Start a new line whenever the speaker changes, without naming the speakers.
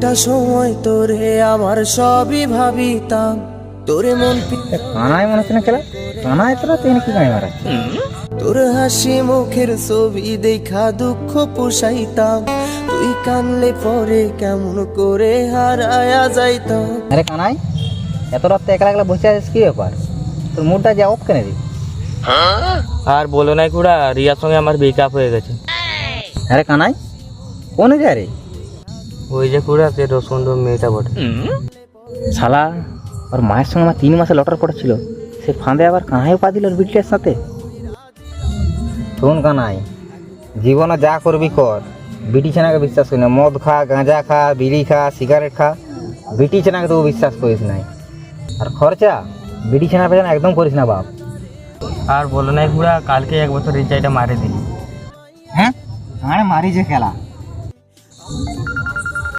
একটা সময় তোরে আমার সবই ভাবিতাম, তোরে মন
কানাই মনে হচ্ছে না খেলা কানাই তোরা তুই কি গায়ে মারা
তোর হাসি মুখের ছবি দেখা দুঃখ পোষাইতাম, তুই কানলে পরে কেমন করে হারায়া যাইতাম।
আরে কানাই এত রাতে একলা একলা বসে আছিস কি ব্যাপার? তোর মুডটা যা অফ কেন রে?
আর বলো নাই খুড়া, রিয়ার সঙ্গে আমার ব্রেকআপ হয়ে গেছে।
আরে কানাই কোন যায় রে?
ওই যে খুড়া, সে রসুন মেয়েটা বটে।
শালা ওর মায়ের সঙ্গে আমার 3 মাসে লটার পড়েছিল, সে ফাঁদে আবার কানাইও পা দিল ওর বিটির সাথে। শোন কানাই, জীবনে যা করবি কর, বিটি ছেনাকে বিশ্বাস করি না। মদ খা, গাঁজা খা, বিড়ি খা, সিগারেট খা, বিটি ছেনাকে তো বিশ্বাস করিস নাই। আর খরচা বিটি ছেনা পেছনে একদম করিস না বাপ।
আর বলো নাই খুড়া, কালকে 1 বছর রিচার্জটা মারে দিলি।
হ্যাঁ আরে মারি যে খেলা